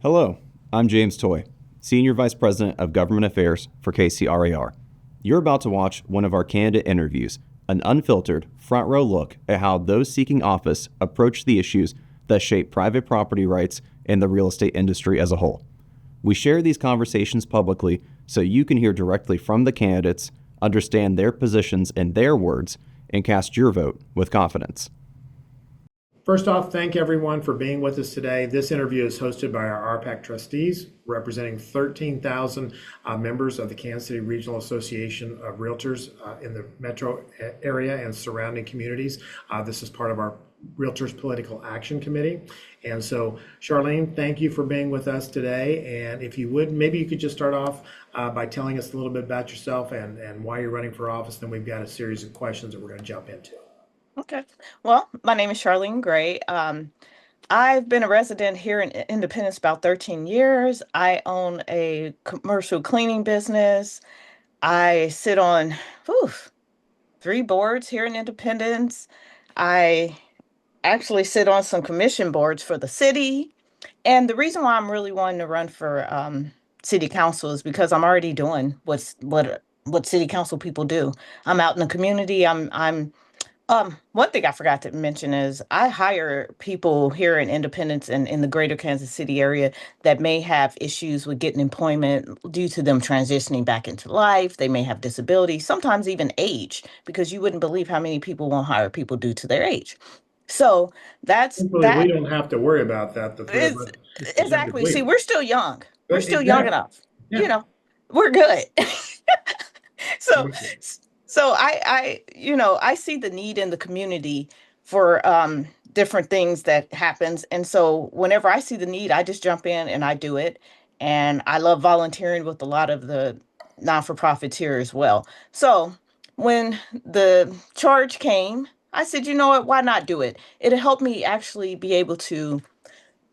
Hello, I'm James Toy, Senior Vice President of Government Affairs for KCRAR. You're about to watch one of our candidate interviews, an unfiltered, front row look at how those seeking office approach the issues that shape private property rights and the real estate industry as a whole. We share these conversations publicly so you can hear directly from the candidates, understand their positions in their words, and cast your vote with confidence. First off, thank everyone for being with us today. This interview is hosted by our RPAC trustees, representing 13,000 members of the Kansas City Regional Association of Realtors in the metro area and surrounding communities. This is part of our Realtors Political Action Committee. And so, Charline, thank you for being with us today. And if you would, maybe you could just start off by telling us a little bit about yourself and why you're running for office. Then we've got a series of questions that we're going to jump into. Okay. Well, my name is Charline Gray. I've been a resident here in Independence about 13 years. I own a commercial cleaning business. I sit on 3 boards here in Independence. I actually sit on some commission boards for the city. And the reason why I'm really wanting to run for city council is because I'm already doing what city council people do. I'm out in the community. One thing I forgot to mention is I hire people here in Independence and in the greater Kansas City area that may have issues with getting employment due to them transitioning back into life. They may have disabilities, sometimes even age, because you wouldn't believe how many people won't hire people due to their age. So that's Hopefully, we that. don't have to worry about that. The three of Is us, just pretend to exactly. See, believe. we're still young. We're still young Exactly. enough. You Yeah. know, we're good. So, Thank you. so I see the need in the community for different things that happens. And so whenever I see the need, I just jump in and I do it. And I love volunteering with a lot of the non-for-profits here as well. So when the charge came, I said, you know what, why not do it? It'll help me actually be able to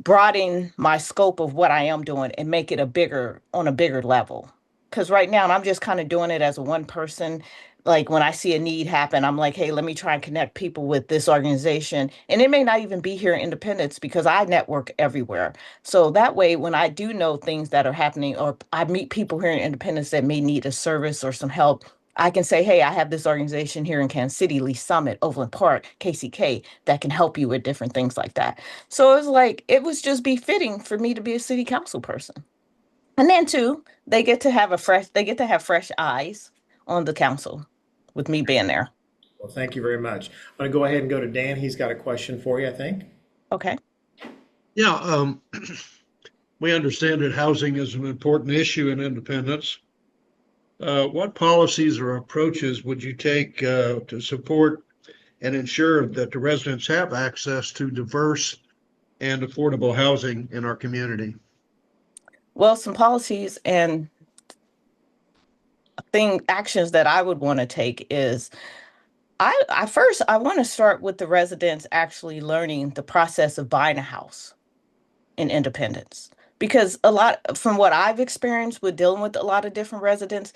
broaden my scope of what I am doing and make it on a bigger level. Because right now I'm just kind of doing it as a one person. Like when I see a need happen, I'm like, hey, let me try and connect people with this organization. And it may not even be here in Independence because I network everywhere. So that way, when I do know things that are happening, or I meet people here in Independence that may need a service or some help, I can say, hey, I have this organization here in Kansas City, Lee Summit, Overland Park, KCK, that can help you with different things like that. So it was like, it was just befitting for me to be a city council person. And then too, they get to have fresh eyes on the council with me being there. Well, thank you very much. I'm going to go ahead and go to Dan. He's got a question for you, I think. Okay. Yeah, we understand that housing is an important issue in Independence. What policies or approaches would you take to support and ensure that the residents have access to diverse and affordable housing in our community? Well, some policies and actions that I would want to take is I want to start with the residents actually learning the process of buying a house in Independence. Because a lot from what I've experienced with dealing with a lot of different residents,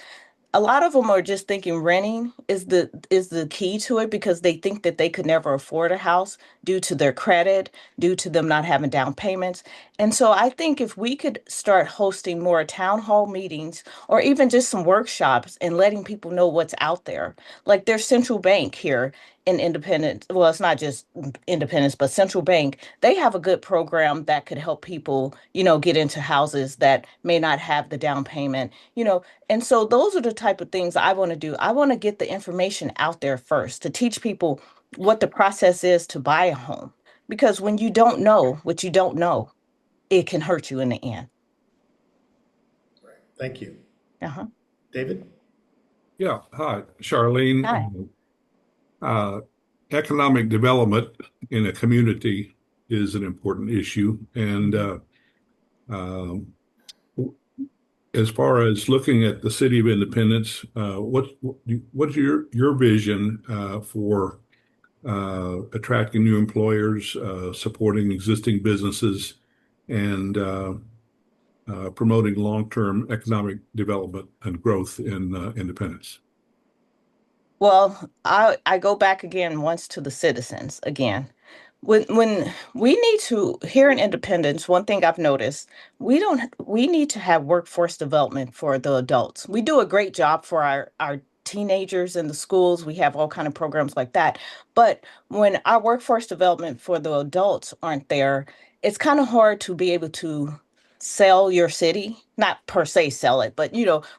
a lot of them are just thinking renting is the key to it because they think that they could never afford a house due to their credit, due to them not having down payments. And so I think if we could start hosting more town hall meetings or even just some workshops and letting people know what's out there. Like there's Central Bank here in Independence. Well, it's not just Independence, but Central Bank. They have a good program that could help people, get into houses that may not have the down payment, and so those are the type of things I want to do. I want to get the information out there first to teach people what the process is to buy a home. Because when you don't know what you don't know, it can hurt you in the end. Right. Thank you. Uh-huh. David? Yeah, hi, Charlene. Hi. Uh, Economic development in a community is an important issue. And um, as far as looking at the city of Independence, what's your vision for attracting new employers, supporting existing businesses, and promoting long-term economic development and growth in Independence? Well, I go back again once to the citizens again. When we need to, here in Independence, one thing I've noticed, we need to have workforce development for the adults. We do a great job for our teenagers in the schools. We have all kind of programs like that. But when our workforce development for the adults aren't there, it's kind of hard to be able to sell your city, not per se sell it, but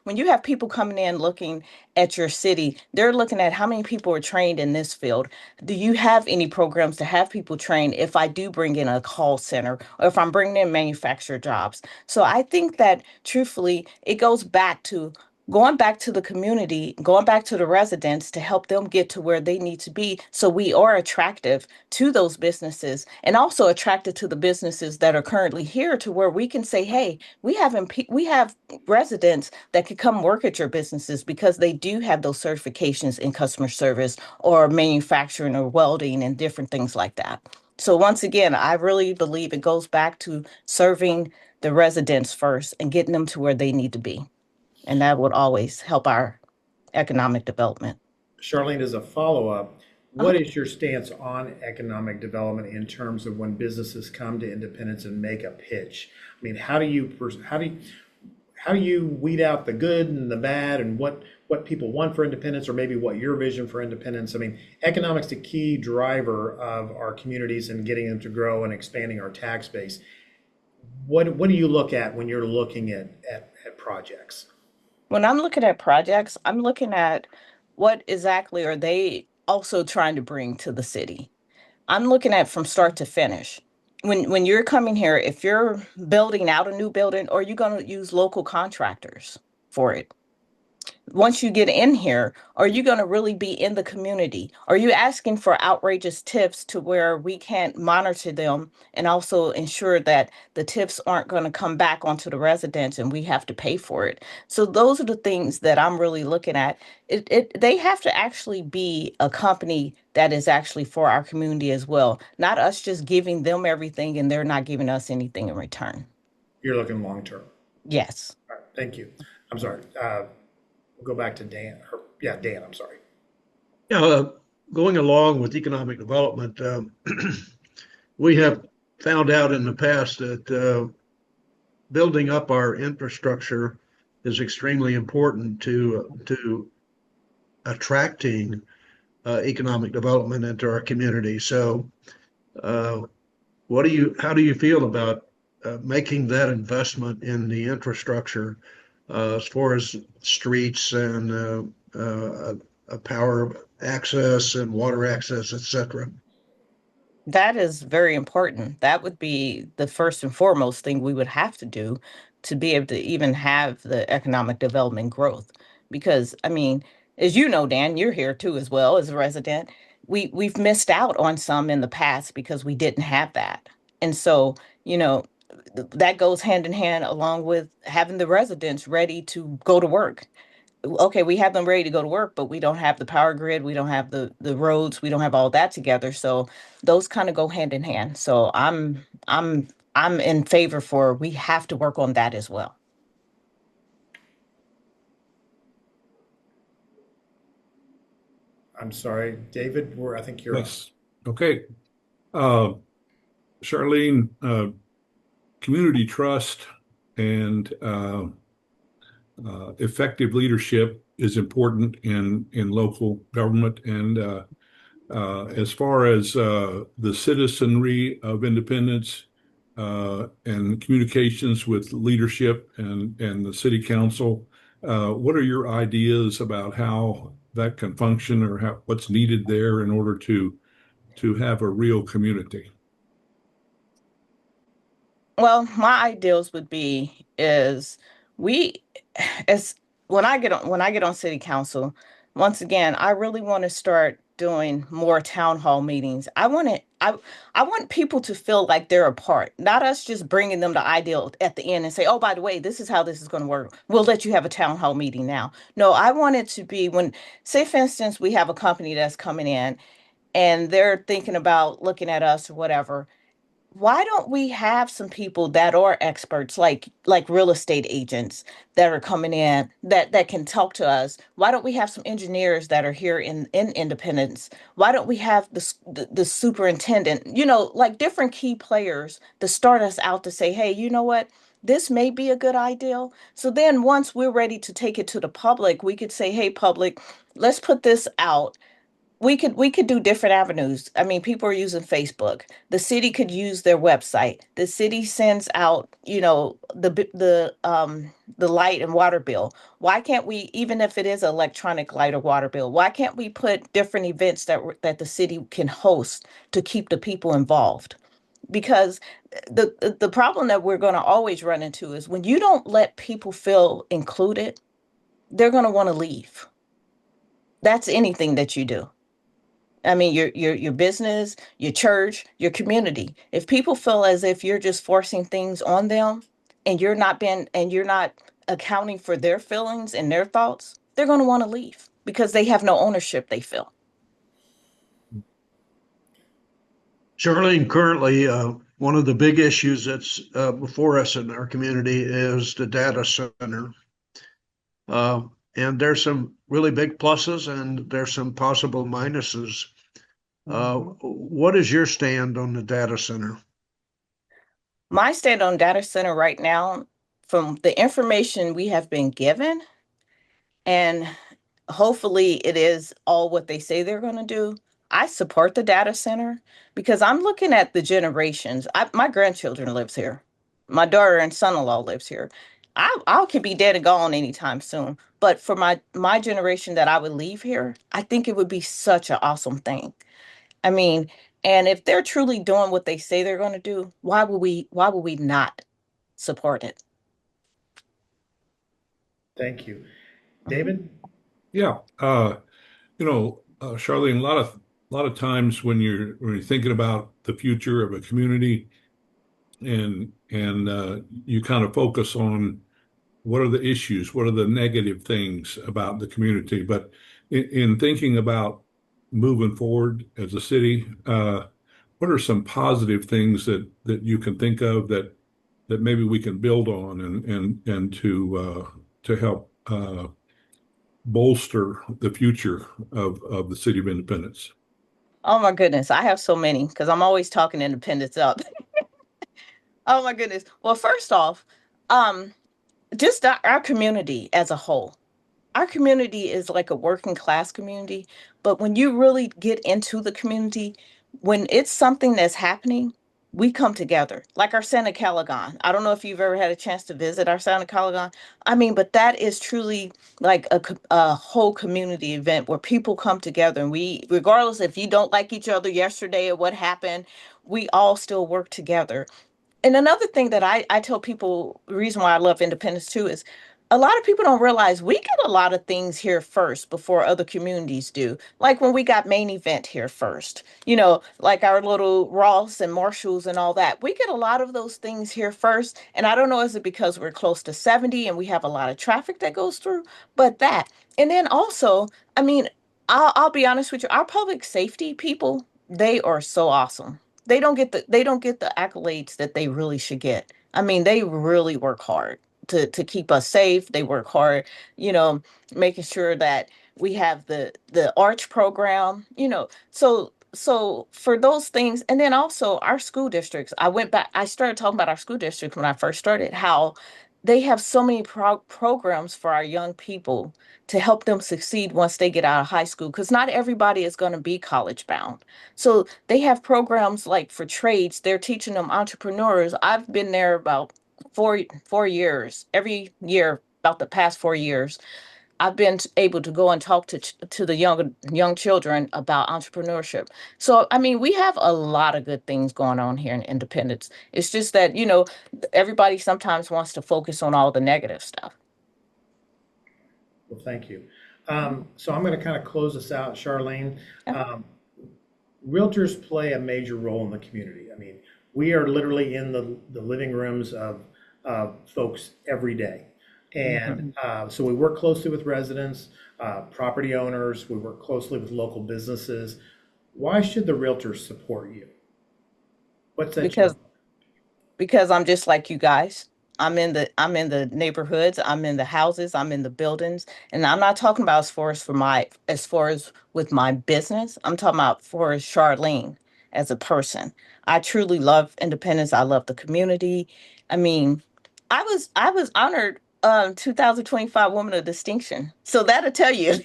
when you have people coming in looking at your city, they're looking at how many people are trained in this field. Do you have any programs to have people trained if I do bring in a call center or if I'm bringing in manufacturer jobs? So I think that truthfully, it goes back to going back to the community, going back to the residents to help them get to where they need to be so we are attractive to those businesses and also attracted to the businesses that are currently here to where we can say, hey, we have residents that could come work at your businesses because they do have those certifications in customer service or manufacturing or welding and different things like that. So once again, I really believe it goes back to serving the residents first and getting them to where they need to be. And that would always help our economic development. Charlene, as a follow-up, Uh, what is your stance on economic development in terms of when businesses come to Independence and make a pitch? I mean, how do you weed out the good and the bad and what people want for Independence or maybe what your vision for Independence? I mean, economics is the key driver of our communities and getting them to grow and expanding our tax base. What do you look at when you're looking at projects? When I'm looking at projects, I'm looking at what exactly are they also trying to bring to the city. I'm looking at from start to finish. When you're coming here, if you're building out a new building, or you're going to use local contractors for it, once you get in here, are you going to really be in the community? Are you asking for outrageous tips to where we can't monitor them and also ensure that the tips aren't going to come back onto the residents and we have to pay for it? So those are the things that I'm really looking at. They have to actually be a company that is actually for our community as well, not us just giving them everything and they're not giving us anything in return. You're looking long term. Yes. All right, thank you. I'm sorry. We'll go back to Dan. Yeah, Dan, I'm sorry. Yeah, going along with economic development, we have found out in the past that building up our infrastructure is extremely important to attracting economic development into our community. So, uh, how do you feel about making that investment in the infrastructure as far as streets and power access and water access, et cetera? That is very important. That would be the first and foremost thing we would have to do to be able to even have the economic development growth. Because, I mean, as you know, Dan, you're here too as well as a resident. We've missed out on some in the past because we didn't have that. And so, you know, that goes hand in hand along with having the residents ready to go to work. Okay, we have them ready to go to work, but we don't have the power grid, we don't have the roads, we don't have all that together. So those kind of go hand in hand. So I'm in favor for we have to work on that as well. I'm sorry, David, I think you're up. Yes. Okay. Uh, Charlene, community trust and effective leadership is important in local government. And as far as the citizenry of Independence and communications with leadership and the city council, what are your ideas about how that can function or what's needed there in order to have a real community? Well, my ideals would be is we as when I get on city council, once again, I really want to start doing more town hall meetings. I want people to feel like they're a part, not us just bringing them the ideal at the end and say, "Oh, by the way, this is how this is going to work. We'll let you have a town hall meeting now." No, I want it to be when, say for instance, we have a company that's coming in and they're thinking about looking at us or whatever, why don't we have some people that are experts, like real estate agents that are coming in that can talk to us? Why don't we have some engineers that are here in Independence? Why don't we have the superintendent, like different key players to start us out to say, hey, you know what? This may be a good idea. So then once we're ready to take it to the public, we could say, hey, public, let's put this out. We could do different avenues. I mean, people are using Facebook. The city could use their website. The city sends out, the light and water bill. Why can't we, even if it is electronic light or water bill, why can't we put different events that the city can host to keep the people involved? Because the problem that we're going to always run into is when you don't let people feel included, they're going to want to leave. That's anything that you do. I mean, your business, your church, your community. If people feel as if you're just forcing things on them and you're not accounting for their feelings and their thoughts, they're going to want to leave because they have no ownership, they feel. Charlene, currently, one of the big issues that's before us in our community is the data center. And there's some really big pluses and there's some possible minuses. What is your stand on the data center? My stand on data center right now, from the information we have been given, and hopefully it is all what they say they're going to do. I support the data center because I'm looking at the generations. My grandchildren lives here. My daughter and son-in-law lives here. I could be dead and gone anytime soon. But for my generation that I would leave here, I think it would be such an awesome thing. I mean, and if they're truly doing what they say they're going to do, why would we not support it? Thank you. David? Yeah. Charlene, a lot of times when you're thinking about the future of a community and you kind of focus on what are the issues, what are the negative things about the community. But in thinking about moving forward as a city, what are some positive things that you can think of that maybe we can build on and to help bolster the future of the city of Independence? Oh my goodness, I have so many because I'm always talking independence up. Oh my goodness. Well, first off, um, just our community as a whole. Our community is like a working class community, but when you really get into the community, when it's something that's happening, we come together. Like our Santa Calagon. I don't know if you've ever had a chance to visit our Santa Calagon. I mean, but that is truly like a whole community event where people come together and we, regardless if you don't like each other yesterday or what happened, we all still work together. And another thing that I tell people, the reason why I love independence too is a lot of people don't realize we get a lot of things here first before other communities do. Like when we got main event here first, like our little Ross and Marshalls and all that. We get a lot of those things here first. And I don't know, is it because we're close to 70 and we have a lot of traffic that goes through, but that. And then also, I mean, I'll be honest with you, our public safety people, they are so awesome. They don't get the accolades that they really should get. I mean, they really work hard to keep us safe. They work hard, you know, making sure that we have the arch program, so for those things, and then also our school districts. I started talking about our school districts when I first started, how they have so many programs for our young people to help them succeed once they get out of high school, because not everybody is going to be college bound. So they have programs like for trades. They're teaching them entrepreneurs. I've been there about four years. Every year, about the past 4 years, I've been able to go and talk to the young children about entrepreneurship. So I mean, we have a lot of good things going on here in Independence. It's just that everybody sometimes wants to focus on all the negative stuff. Well, thank you. So I'm going to kind of close this out, Charlene. Yeah. Realtors play a major role in the community. I mean, we are literally in the living rooms of folks every day. And so we work closely with residents, property owners, we work closely with local businesses. Why should the realtors support you? What sets you because apart? because I'm just like you guys. I'm in the neighborhoods, I'm in the houses, I'm in the buildings, and I'm not talking about as far as with my business. I'm talking about for Charlene as a person. I truly love independence. I love the community. I mean, I was honored 2025 Woman of Distinction. So that'll tell you.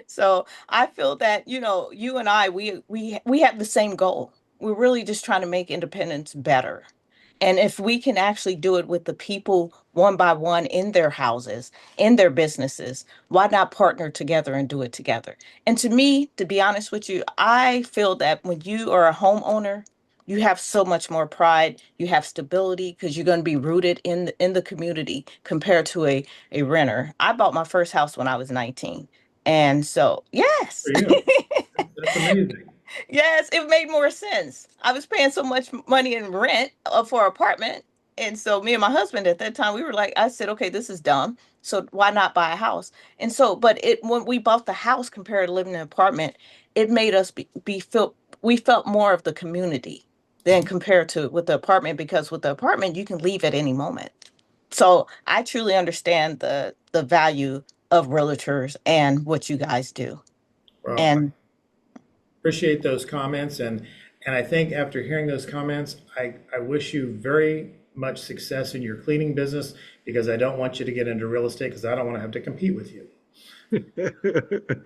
So I feel that, you and I, we have the same goal. We're really just trying to make independence better. And if we can actually do it with the people one by one in their houses, in their businesses, why not partner together and do it together? And to me, to be honest with you, I feel that when you are a homeowner, you have so much more pride, you have stability because you're going to be rooted in the community compared to a renter. I bought my first house when I was 19. And so, yes. For you. That's amazing. Yes, it made more sense. I was paying so much money in rent for an apartment. And so me and my husband at that time, we were like, I said, okay, this is dumb. So why not buy a house? And so, but when we bought the house compared to living in an apartment, it made us we felt more of the community than compared to with the apartment, because with the apartment, you can leave at any moment. So I truly understand the value of realtors and what you guys do. Well, And appreciate those comments, and I think after hearing those comments, I wish you very much success in your cleaning business, because I don't want you to get into real estate because I don't want to have to compete with you.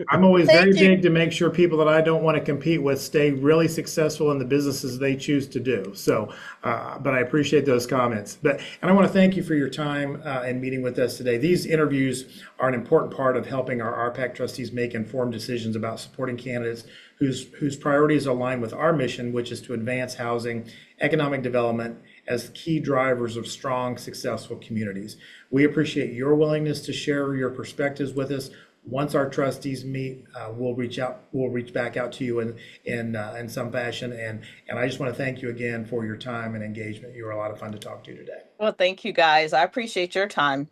I'm always very thank you. big to make sure people that I don't want to compete with stay really successful in the businesses they choose to do. So, but I appreciate those comments. And I want to thank you for your time and meeting with us today. These interviews are an important part of helping our RPAC trustees make informed decisions about supporting candidates whose priorities align with our mission, which is to advance housing, economic development as key drivers of strong, successful communities. We appreciate your willingness to share your perspectives with us. Once our trustees meet, we'll reach back out to you in some fashion. And I just want to thank you again for your time and engagement. You were a lot of fun to talk to today. Well, thank you guys. I appreciate your time.